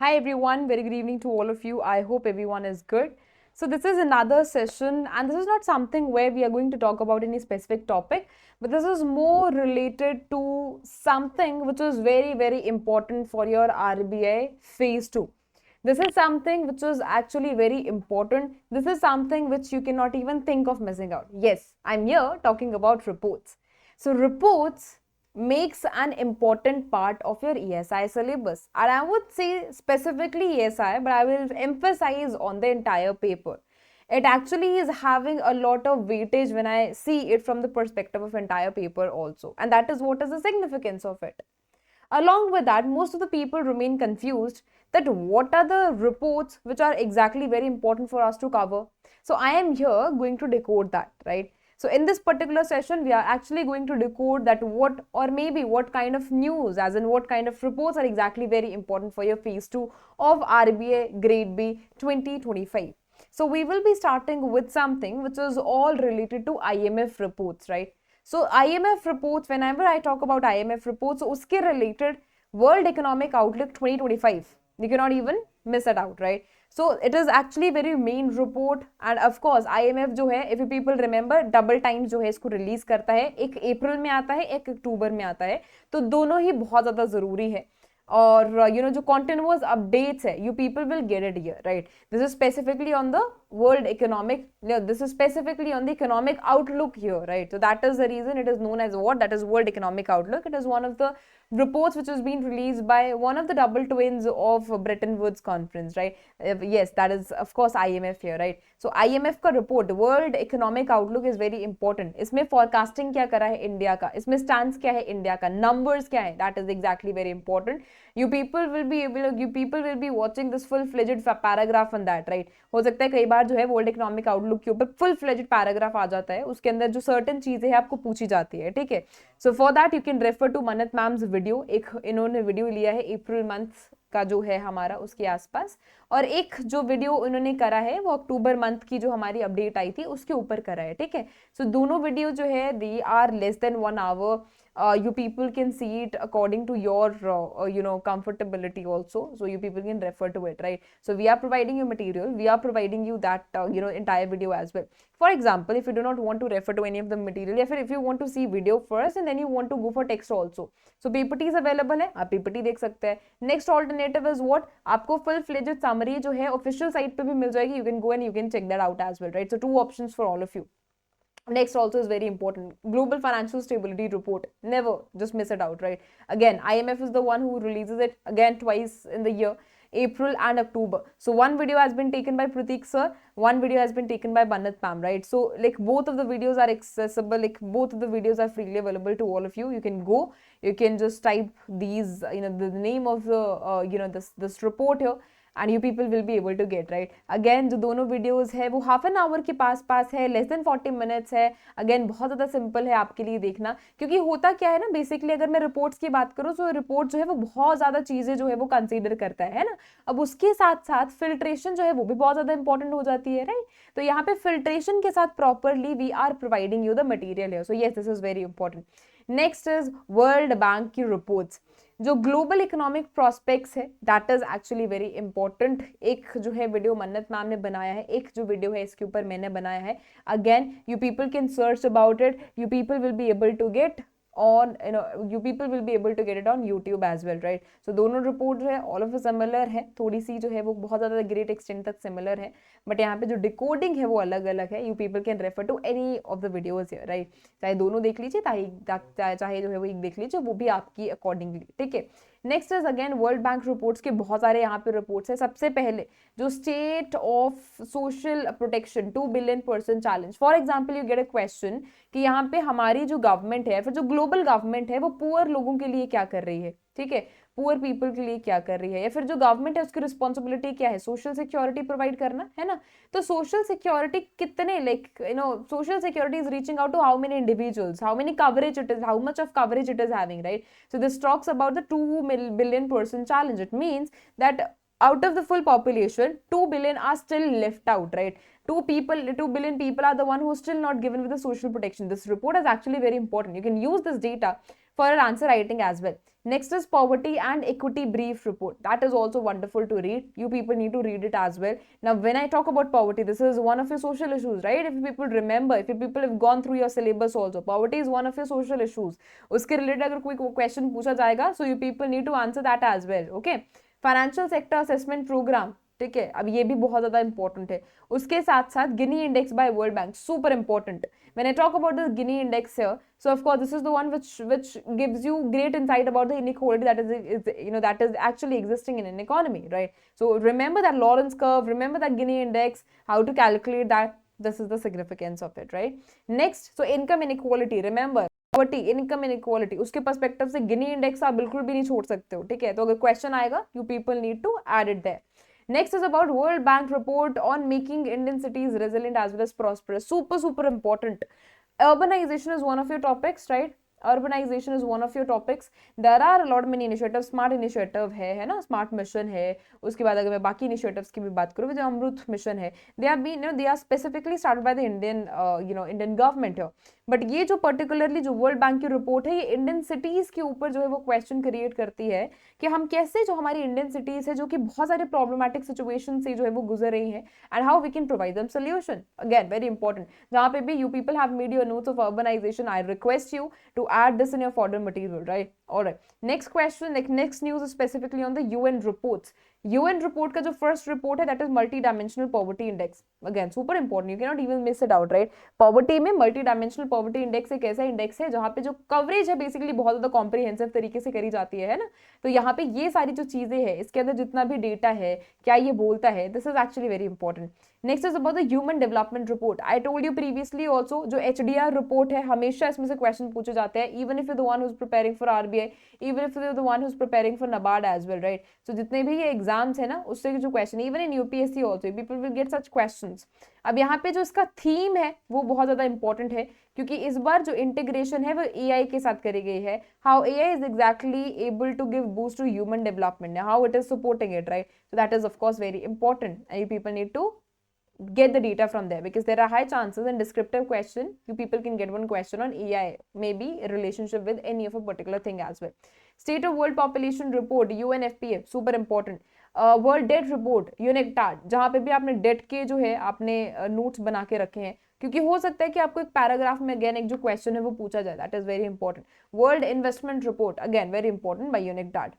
Hi everyone, very good evening to all of you. I hope everyone is good. So, this is another session, and this is not something where we are going to talk about any specific topic, but this is more related to something which is very, very important for your RBI phase 2. This is something which is actually very important. This is something which you cannot even think of missing out. Yes, I'm here talking about reports. So, reports makes an important part of your ESI syllabus. And I would say specifically ESI, but I will emphasize on the entire paper. It actually is having a lot of weightage when I see it from the perspective of entire paper also. And that is what is the significance of it. Along with that, most of the people remain confused that what are the reports which are exactly very important for us to cover. So I am here going to decode that, right? So in this particular session, we are actually going to decode that what or maybe what kind of news, as in what kind of reports are exactly very important for your phase 2 of RBA Grade B 2025. So we will be starting with something which is all related to IMF reports, right? So IMF reports, whenever I talk about IMF reports, so uske related World Economic Outlook 2025. You cannot even miss it out, right? So it is actually very main report, and of course IMF जो है, if you people remember, double times जो है इसको release करता है, एक अप्रैल में आता है, एक अक्टूबर में आता है, तो दोनों ही बहुत ज्यादा जरूरी है. और जो continuous updates है, you people will get it here, right? This is specifically on the world economic, this is specifically on the economic outlook here, right? So that is the reason it is known as what? That is World Economic Outlook. It is one of the reports which has been released by one of the double twins of Bretton Woods conference, right? Yes, that is of course IMF here, right? So IMF का report World Economic Outlook is very important. इसमें forecasting क्या करा है India का, इसमें stance क्या है India का, numbers क्या है, that is exactly very important. You people will be watching this full fledged paragraph on that, right? हो सकता है कई बार जो है वर्ल्ड इकोनॉमिक आउटलुक के ऊपर फुल फ्लेजेड पैराग्राफ आ जाता है, उसके अंदर जो सर्टेन चीजें हैं आपको पूछी जाती है, ठीक है. So for that you can refer to Mannat ma'am's video. एक इन्होंने वीडियो लिया है अप्रैल मंथ का जो है हमारा उसके आसपास, और एक जो वीडियो उन्होंने करा है वो अक्टूबर मंथ की जो हमारी अपडेट आई थी उसके ऊपर करा है, ठीक है. सो दोनों वीडियो जो है they are less than 1 hour. You people can see it according to your comfortability also, so you people can refer to it, right? So we are providing you material, we are providing you that entire video as well. For example, if you do not want to refer to any of the material, if you want to see video first and then you want to go for text also, so ppt is available है, आप ppt देख सकते हैं. Next alternative is what? आपको full fledged summary जो है official site पे भी मिल जाएगी. You can go and you can check that out as well, right? So two options for all of you. Next also is very important, global financial stability report. Never just miss it out, right? Again, IMF is the one who releases it again twice in the year, April and October. So one video has been taken by Pratik sir, one video has been taken by Mannat ma'am, right? So like both of the videos are accessible, like both of the videos are freely available to all of you. You can go, you can just type these, the name of the this report here, and you people will be able to get, right. Again जो दोनों videos है वो half an hour के पास है, less than 40 minutes है. Again बहुत ज़्यादा simple है आपके लिए देखना, क्योंकि होता क्या है ना, बेसिकली अगर मैं रिपोर्ट्स की बात करूँ तो रिपोर्ट जो है वो बहुत ज़्यादा चीज़ें जो है वो कंसिडर करता है ना. अब उसके साथ साथ फिल्ट्रेशन जो है वो भी बहुत ज़्यादा इंपॉर्टेंट हो जाती है, राइट. तो यहाँ पे फिल्ट्रेशन के साथ properly we are providing you the material है. So yes, this is very important. Next is world bank की रिपोर्ट्स. जो ग्लोबल इकोनॉमिक प्रोस्पेक्ट्स है that is actually very important. एक जो है वीडियो मन्नत मैम ने बनाया है, एक जो वीडियो है इसके ऊपर मैंने बनाया है. Again you people can search about it, you people will be able to get on you people will be able to get it on YouTube as well, right? So दोनों रिपोर्ट जो है all of similar है, थोड़ी सी जो है वो बहुत ज़्यादा ग्रेट एक्सटेंट तक सिमिलर है, बट यहाँ पे जो डिकोडिंग है वो अलग अलग है. You people can refer to any of the videos here, right? चाहे दोनों देख लीजिए, चाहे जो है वो एक देख लीजिए, वो भी आपकी अकॉर्डिंगली, ठीक है. Next is again world bank reports के बहुत सारे यहाँ पे रिपोर्ट्स है. सबसे पहले जो state of social protection 2 billion person challenge. For example you get a question कि यहाँ पे हमारी जो गवर्नमेंट है, फिर जो ग्लोबल गवर्नमेंट है, वो पुअर लोगों के लिए क्या कर रही है, ठीक है, पुअर पीपल के लिए क्या कर रही है, या फिर जो गवर्नमेंट है उसकी रिस्पॉन्सिबिलिटी क्या है, सोशल सिक्योरिटी प्रोवाइड करना है ना. तो सोशल सिक्योरिटी कितने, like social security is reaching out to how many individuals, how many coverage it is, how much of coverage it is having, right? So this talks about the 2 billion person challenge. It means that out of the full population, 2 billion are still left out, right? 2 billion people are the one who are still not given with the social protection. This report is actually very important. You can use this data for your answer writing as well. Next is poverty and equity brief report. That is also wonderful to read. You people need to read it as well. Now, when I talk about poverty, this is one of your social issues, right? If you people remember, if you people have gone through your syllabus also, poverty is one of your social issues. उसके related अगर कोई question पूछा जाएगा, so you people need to answer that as well, okay? Financial sector assessment program, ठीक है, अब ये भी बहुत ज़्यादा इंपॉर्टेंट है. उसके साथ साथ Gini index bye world bank, super important. When I talk about this Gini index here, so of course this is the one which gives you great insight about the inequality that is actually existing in an economy, right? So remember that Lawrence curve, remember that Gini index, how to calculate that. This is the significance of it, right? Next, so income inequality, remember poverty, income inequality, उसके perspective से Gini index आप बिल्कुल भी नहीं छोड़ सकते हो, ठीक है? तो अगर क्वेश्चन आएगा, you people need to add it there. Next is about World Bank report on making Indian cities resilient as well as prosperous. Super important. Urbanization is one of your topics, right? Urbanization is one of your topics. There are a lot many initiatives. Smart initiative है ना? Smart mission है. उसके बाद अगर मैं बाकी initiatives की भी बात करूँ, जो अमृत mission है, they are specifically started by the Indian government here. But ये जो पर्टिकुलरली जो वर्ल्ड बैंक की रिपोर्ट है, ये इंडियन सिटीज के ऊपर जो है वो क्वेश्चन क्रिएट करती है कि हम कैसे जो हमारी इंडियन सिटीज है जो कि बहुत सारे प्रॉब्लमेटिक सिचुएशन से जो है वो गुजर रही हैं, and how we can provide them solution. Again very important. जहाँ पे भी you people have made your notes of urbanisation, I request you to add this in your folder material, right? Alright. Next question, next news specifically on the UN reports. UN report का जो first report है that is multi dimensional poverty index. Again super important, you can not even miss it out, right? Poverty में multi dimensional poverty index एक ऐसा index है जहां पे जो कवरेज है बेसिकली बहुत ज्यादा कॉम्प्रिहेंसिव तरीके से करी जाती है ना? तो यहाँ पे ये सारी जो चीजें हैं, इसके अंदर जितना भी डेटा है, क्या ये बोलता है, this is actually very important. Next is about the human development report. I told you previously also, जो HDR रिपोर्ट है, हमेशा इसमें से क्वेश्चन पूछे जाते हैं, even if you the one who is preparing for RBI, even if you the one who is preparing for NABARD as well, right? So जितने भी ये एग्जाम्स है ना, उससे जो question, even in UPSC also people will get such questions. अब यहाँ पे जो इसका थीम है वो बहुत ज्यादा इंपॉर्टेंट है, क्योंकि इस बार जो इंटीग्रेशन है वो AI के साथ करी गई है. How AI is exactly able to give boost to human development, how it is supporting it, right? So that is of course very important, and you people need to get the data from there, because there are high chances in descriptive question you people can get one question on AI, maybe a relationship with any of a particular thing as well. State of world population report, UNFPA, super important. World debt report, UNCTAD, जहां पे भी आपने date के जो है आपने notes बना के रखे हैं, क्योंकि हो सकता है कि आपको एक पैराग्राफ में अगेन एक जो क्वेश्चन है वो पूछा जाए. That is very important. World investment report, again very important by UNCTAD.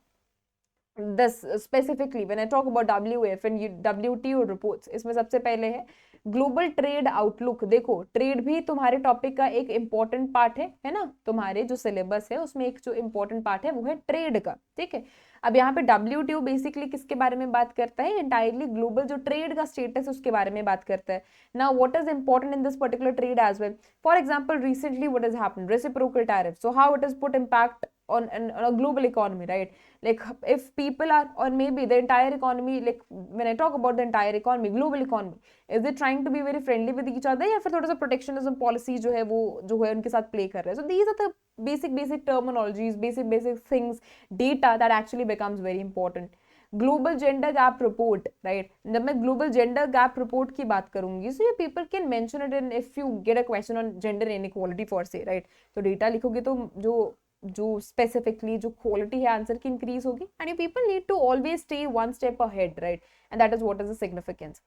This specifically when I talk about WF and WTO reports, इसमें सबसे पहले है ग्लोबल ट्रेड आउटलुक. देखो, ट्रेड भी तुम्हारे टॉपिक का एक इंपॉर्टेंट पार्ट है ना? तुम्हारे जो सिलेबस है उसमें एक जो इंपॉर्टेंट पार्ट है वो है ट्रेड का, ठीक है? अब यहाँ पे WTO बेसिकली किसके बारे में बात करता है? एंटायरली ग्लोबल जो ट्रेड का स्टेटस उसके बारे में बात करता है. Now what is important in this particular trade as well? For example, recently what has happened, reciprocal tariff. So how it is put impact on a global economy, right? Like if people are, or maybe the entire economy, like when I talk about the entire economy, global economy, is it trying to be very friendly with each other, या फिर थोड़ा सा protectionism policy जो है वो जो है उनके साथ play कर रहा है? So these are the basic terminologies, basic things, data that actually becomes very important. Global gender gap report, right? जब मैं ग्लोबल जेंडर गैप रिपोर्ट की बात करूंगी, सो ये people can mention it in if you get a question on gender inequality for से, right? तो data लिखोगे तो जो स्पेसिफिकली जो क्वालिटी है आंसर की इंक्रीज होगी, and you people need to always stay one step ahead, right? And that is what is the significance.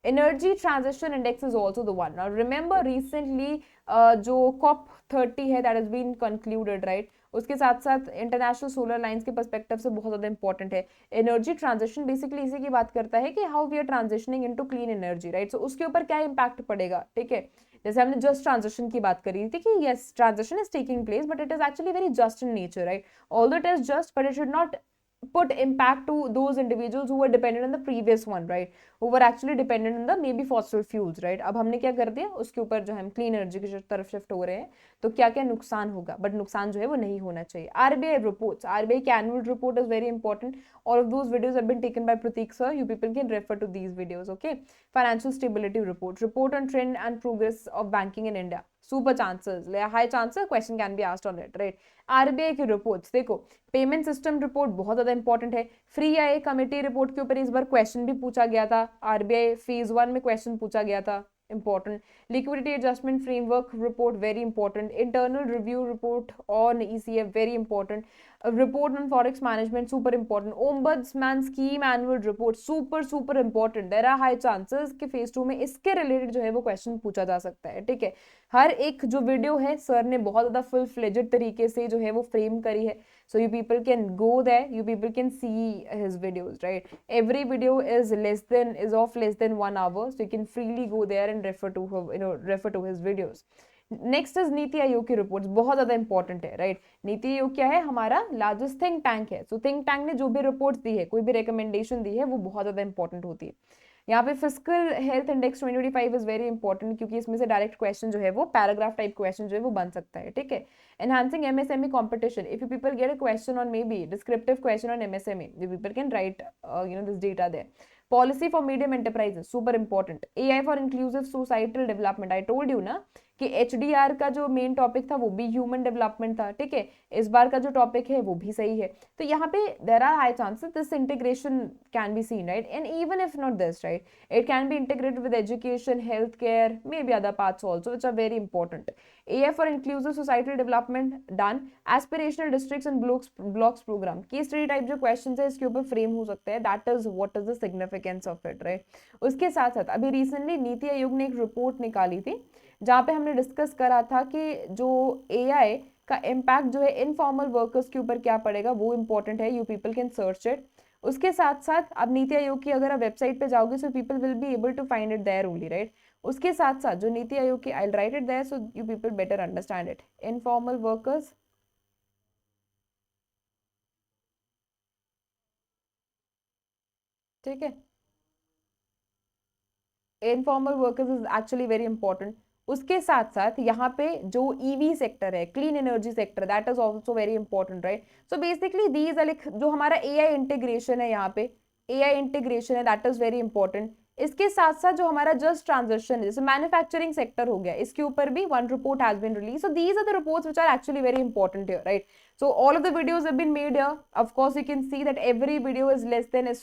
Energy transition index is also the one. Now remember recently जो COP30 है that is been concluded, right? उसके साथ साथ international solar alliance के perspective से बहुत ज्यादा important है. एनर्जी ट्रांजिशन बेसिकली इसी की बात करता है कि how we are transitioning into clean energy, right? So उसके ऊपर क्या इंपैक्ट पड़ेगा, ठीक है? जैसे हमने जस्ट ट्रांजिशन की बात करी थी कि yes, transition is taking place but it is actually very just in nature, right? Although it is just, but it should not put impact to those individuals who were dependent on the previous one, right? Who were actually dependent on the maybe fossil fuels, right? अब हमने क्या कर दिया, उसके ऊपर जो हम clean energy की तरफ शिफ्ट हो रहे हैं, तो क्या क्या नुकसान होगा, बट नुकसान जो है वो नहीं होना चाहिए. RBI reports, RBI की annual report is very important. All of those videos have been taken by Prateek sir. You people can refer to these videos, okay? Financial stability report, report on trend and progress of banking in India. Super chances, high chances question can be asked on it, right? RBI की reports देखो, payment system report बहुत ज्यादा important है. Free आई committee report के ऊपर इस बार question भी पूछा गया था. RBI फेज 1 में क्वेश्चन पूछा गया था, important. Liquidity adjustment framework report, very important. Internal review report on ECF, very important. A report on forex management, super important. Ombudsman scheme annual report, super important. There are high chances कि phase 2 में इसके related जो है वो question पूछा जा सकता है, ठीक है. हर एक जो वीडियो है सर ने बहुत ज़्यादा फुल फ्लेजेड तरीके से जो है वो फ्रेम करी है. So you people can go there, you people can see his videos, right? Every video is of less than 1 hour, so you can freely go there and refer to his videos. Next is नीति आयोग की reports, बहुत ज्यादा important है, right. NITI Aayog क्या है, हमारा largest think tank है. So think tank ने जो भी रिपोर्ट्स दी है, कोई भी रिकमेंडेशन दी है, वो बहुत ज्यादा इंपॉर्टेंट होती है. यहाँ पे physical health index 2025 is very important, क्योंकि इसमें से डायरेक्ट क्वेश्चन जो है वो पैराग्राफ टाइप क्वेश्चन जो है वो बन सकता है, ठीक है. Enhancing MSME competition, if you people get a question on maybe descriptive question on MSME, you people can write this data there. Policy for medium enterprises, super important. AI for inclusive societal development, I told you ना कि HDR का जो main topic था वो भी human development था, ठीक है. इस बार का जो टॉपिक है वो भी सही है. तो यहाँ पे there are high chances this integration can be seen, right. And even if not this, right, it can be integrated with education, healthcare, maybe other parts also, which are very important. AI for inclusive societal development, done. Aspirational districts and blocks program, case study type जो questions है इसके ऊपर frame हो सकते हैं. That is what is the significance of it, right. उसके साथ साथ अभी recently नीति आयोग ने एक रिपोर्ट निकाली थी, जहाँ पे हमने डिस्कस करा था कि जो AI का इम्पैक्ट जो है इनफॉर्मल वर्कर्स के ऊपर क्या पड़ेगा, वो इंपॉर्टेंट है. You people can search it. उसके साथ साथ अब नीति आयोग की अगर आप वेबसाइट पे जाओगे, so people will be able to find it there only, right. उसके साथ साथ जो नीति आयोग की, I will write it there so you people better understand it. Informal workers, ठीक है. Informal workers is actually very important. उसके साथ साथ यहाँ पे जो ईवी सेक्टर है, clean energy sector, that is also very important, right. So basically these are like जो हमारा एआई इंटीग्रेशन है, यहाँ पे एआई इंटीग्रेशन है, दैट इज वेरी इंपॉर्टेंट. इसके साथ साथ जो हमारा जस्ट ट्रांजिशन है, जैसे मैन्युफैक्चरिंग सेक्टर हो गया, इसके ऊपर भी one report has been release. So these are the reports which are actually very important here, right. So all of the videos have been made here. Of course, you can see that every video is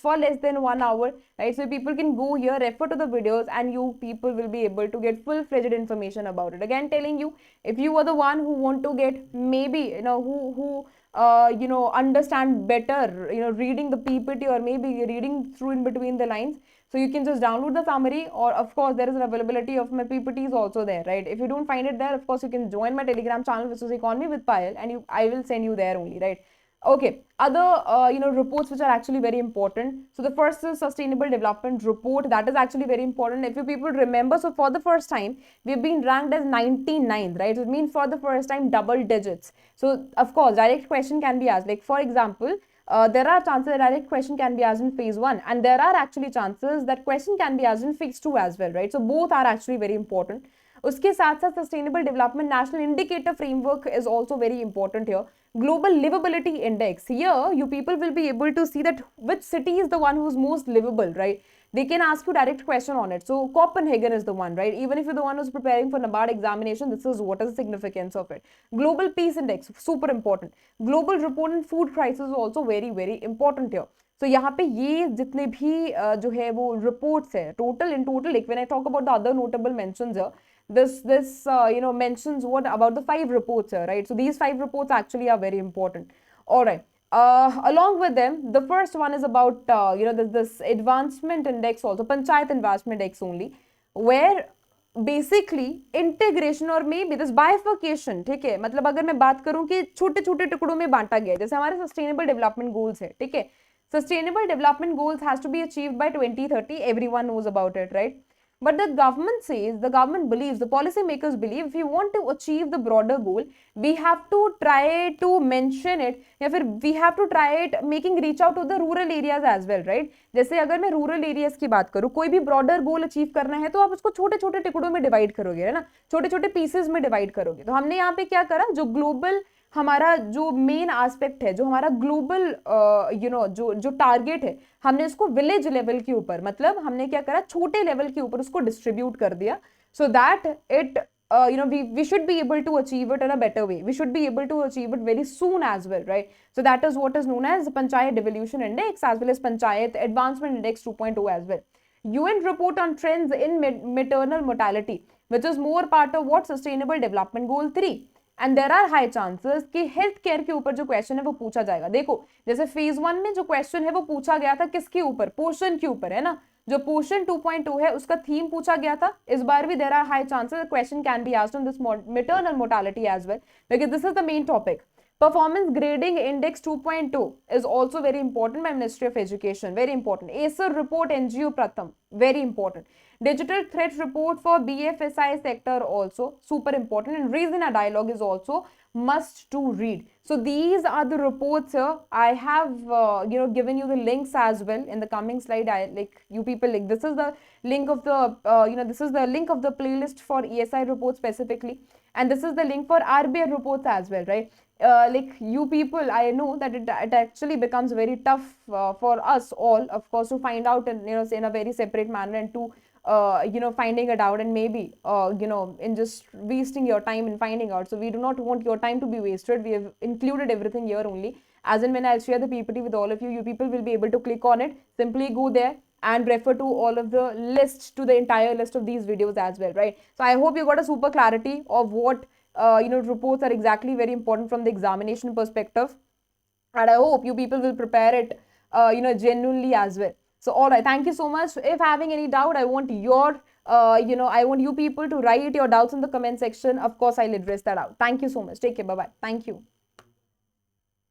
for less than 1 hour, right? So people can go here, refer to the videos, and you people will be able to get full-fledged information about it. Again, telling you, if you are the one who want to get maybe who understand better, reading the PPT or maybe reading through in between the lines. So you can just download the summary, or of course there is an availability of my PPTs also there, right? If you don't find it there, of course you can join my Telegram channel, which is Economy with Payal, and I will send you there only, right? Okay, other reports which are actually very important. So the first is sustainable development report. That is actually very important. If you people remember, so for the first time we've been ranked as 99th, right? So it means for the first time double digits. So of course direct question can be asked, like for example, there are chances that direct question can be asked in phase 1, and there are actually chances that question can be asked in phase 2 as well, right. So both are actually very important. उसके साथ साथ sustainable development national indicator framework is also very important here. Global livability index, here you people will be able to see that which city is the one who is most livable, right. They can ask you direct question on it. So Copenhagen is the one, right. Even if you're the one who's preparing for NABARD examination, this is what is the significance of it. Global peace index, super important. Global report on food crisis is also very very important here. So यहाँ पे ये जितने भी जो है वो reports है, total in total, like when I talk about the other notable mentions here, this mentions what about the 5 reports here, right. So these 5 reports actually are very important. All right. Along with them, the first one is about this advancement index, also panchayat investment index only, where basically integration और may be this bifurcation, ठीक है. मतलब अगर मैं बात करूं कि छोटे छोटे टुकड़ों में बांटा गया, जैसे हमारे सस्टेनेबल डेवलपमेंट गोल्स है, ठीक है. Sustainable development goals has to be achieved by 2030. Everyone knows about it, right. But the government says, the government believes, the policy makers believe, if we want to achieve the broader goal, we have to try to mention it, या फिर we have to try it making reach out to the rural areas as well, right. जैसे अगर मैं rural areas की बात करूँ, कोई भी ब्रॉडर गोल अचीव करना है तो आप उसको छोटे छोटे टुकड़ों में डिवाइड करोगे, है ना, छोटे छोटे पीसेस में डिवाइड करोगे. तो हमने यहाँ पे क्या करा, जो ग्लोबल हमारा जो मेन एस्पेक्ट है, जो हमारा ग्लोबल जो टारगेट है, हमने इसको विलेज लेवल के ऊपर, मतलब हमने क्या करा, छोटे लेवल के ऊपर उसको डिस्ट्रीब्यूट कर दिया, so that it we should be able to achieve it in a better way. We should be able to achieve it very soon as well, right. So that is what is known as the Panchayat Devolution Index as well as Panchayat Advancement Index 2.0 as well. UN report on trends in maternal mortality, which is more part of what Sustainable Development Goal 3. And there are high chances कि health care के ऊपर जो question है वो पूछा जाएगा. देखो जैसे फेज 1 में जो क्वेश्चन है वो पूछा गया था किसके ऊपर, पोषण के ऊपर, है ना. जो पोषण 2.2 है उसका थीम पूछा गया था. इस बार भी there are high chances question can be asked on this maternal mortality as well, because this is the main topic. Performance Grading Index 2.2 is also very important by Ministry of Education. Very important. Acer report NGO Pratham. Very important. Digital threat report for BFSI sector also super important. And Reason a Dialogue is also must to read. So these are the reports here. I have given you the links as well in the coming slide. You people, like, this is the link of the this is the link of the playlist for ESI reports specifically, and this is the link for RBI reports as well, right? Like you people, I know that it actually becomes very tough for us all, of course, to find out in a very separate manner, and to finding it out, and maybe in just wasting your time in finding out. So we do not want your time to be wasted. We have included everything here only. As in when I'll share the PPT with all of you, you people will be able to click on it, simply go there and refer to all of the list, to the entire list of these videos as well, right? So I hope you got a super clarity of what reports are exactly very important from the examination perspective, and I hope you people will prepare it genuinely as well. So all right, thank you so much. If having any doubt, I want your I want you people to write your doubts in the comment section. Of course I'll address that out. Thank you so much. Take care. Bye bye. Thank you.